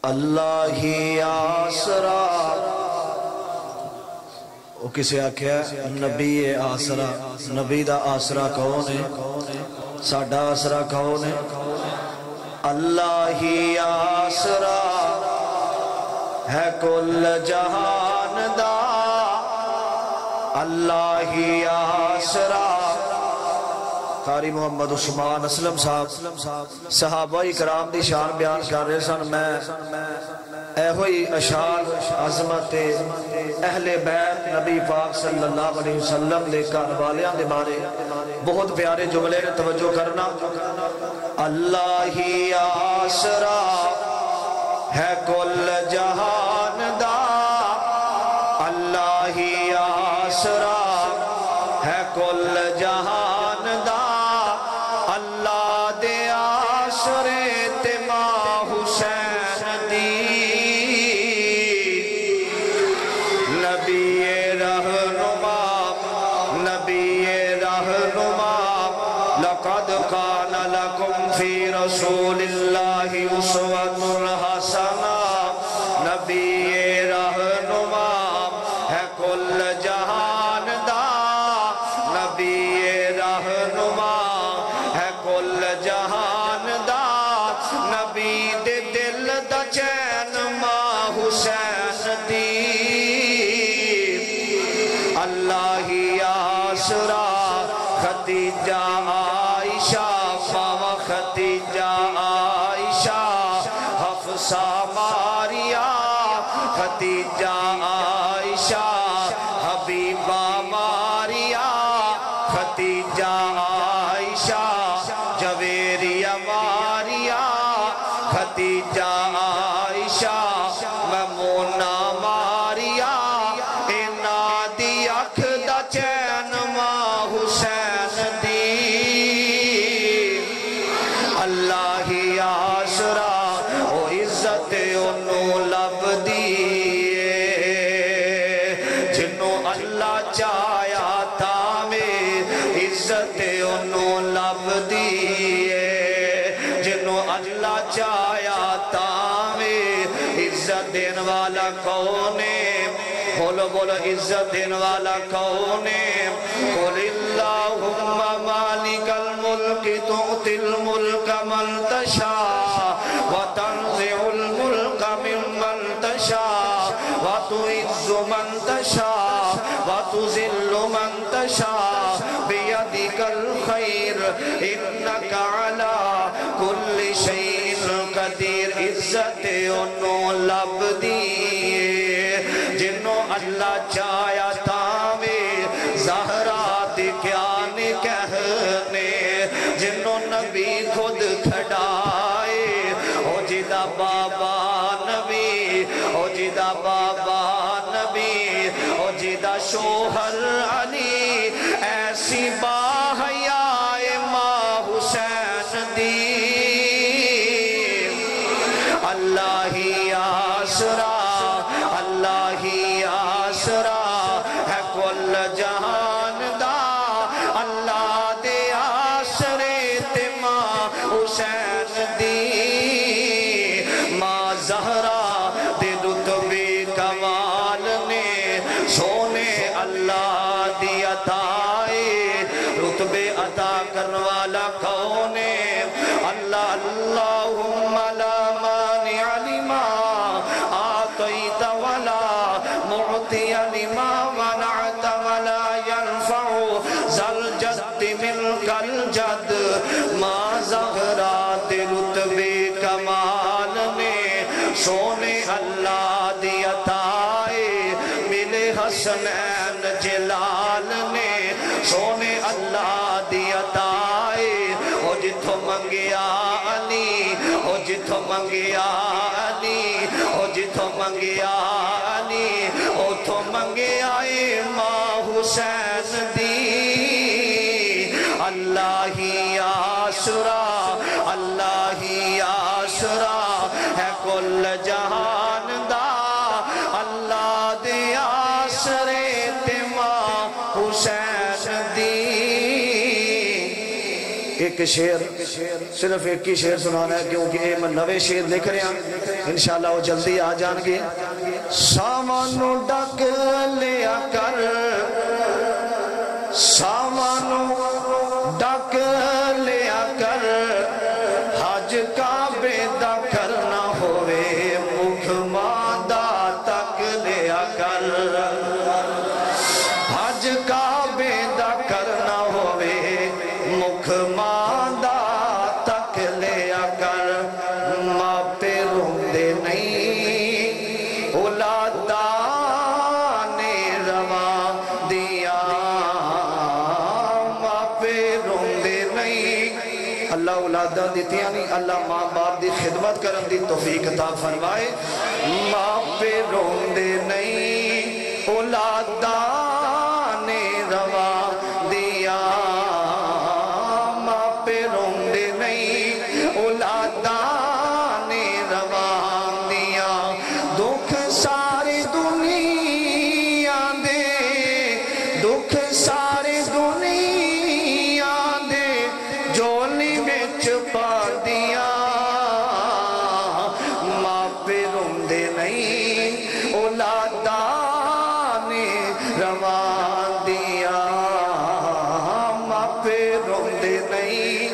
اللہ ہی آسرا وہ کسے آکھیا نبی آسرا نبی دا آسرا کون ہے ساڈا آسرا کون ہے اللہ ہی آسرا ہے کل جہان دا اللہ ہی آسرا قاری محمد عثمان اسلم صاحب صحابہ اکرام دی شان بیان کر رہے سن میں اے ہوئی اشعار عظمت اہل بیت نبی پاک صلی اللہ علیہ وسلم لے کر والیاں دے بارے بہت پیارے جملے نے توجہ کرنا اللہ ہی آسرا ہے کل جہان دا اللہ ہی آسرا ہے کل جہان دا اللہ دے آسرے تے ماں حسین دی نبی رہنما لقد کان لکم فی رسول اللہ اسوۃ حسنہ نبی رہنما ہے کل جہان دا نبی رہنما ہے کل جہان دا نبی دے دل دا چین ماں حسین دی اللہ ہی آسرا خدیجہ عائشہ ماما خدیجہ عائشہ حفصہ ماریا خدیجہ عائشہ حبیبہ ماریا خدیجہ عائشہ جویریہ ماریا خدیجہ عائشہ میمونہ ماریا اینا دی اکھ دا چین ماں حسین دی اللہ ہی آسرا او عزت انہوں لب دیئے جنہوں اللہ چاہیا تامے عزت انہوں لب دیئے جنہوں اللہ چاہیا تامے عزت دین والا کونے بولو بولو عزت دین والا کونے قل اللہم مالک الملک تؤتی الملک من تشاء وتنزع الملک ممن تشاء وتعز من تشاء وتذل من تشاء بیدک الخیر انک علی کل شیء قدیر عزت انہوں لب دیئے جنہوں اللہ چاہیا تامے زہرات کیا نے کہنے جنہوں نبی خود کھڑائے او جدہ بابا نبی او جدہ بابا نبی او جدہ شوہر علی ایسی باحیائے ماں حسین دی اللہ ہی آسرا اللہ ہی آسرا ہے کل جہان دا اللہ دے آسرے تے ماں حسین دی ماں زہرا دے رتبے کمال نے سونے اللہ دی عطائے رتبے عطا کرنے والا کونے اللہ اللہم لا مانع لما آتیت ولا معطی لما منعت ولا ينفع ذا الجد منک الجد ماں زہرات رتبے کمال نے سونے اللہ دی عطائے ملے حسنین جلال نے سونے اللہ دی عطائے او جتھو منگیا علی او جتھو منگیا علی او جتھو منگیا علی او تھو منگیا ماں حسین دی اللہ ہی آسرا اللہ ہی آسرا ہے کل جہان دا اللہ دے آسرے تے ماں حسین دی ایک شعر صرف ایک ہی شعر سنانا ہے کیونکہ میں نوے شعر لکھ رہے ہیں انشاءاللہ وہ جلدی آ جان گے سامانو ڈک لیا کر سامانو ڈک لیا کر حج کعبے دا کرنا ہوئے مکھ ماندہ تک لیا کر حج کعبے دا کرنا ہوئے مکھ ماندہ تک لیا کر ماں پہ روندے نہیں اولادہ نے رواں دیا ماں پہ روندے نہیں اللہ اولادہ دیتیاں نہیں اللہ ماں باپ دی خدمت کرن دی توفیق عطا فرمائے ماں پہ روندے نہیں اولادہ نے رواں دیا ماں پہ روندے نہیں اولادہ نے رواں دیا دکھ ساری دنیا دے دکھ ساری دنیا دے جولی وچ پا دیا ماں پہ روندے نہیں اولادہ نے رواں دیا ماں پہ روندے نہیں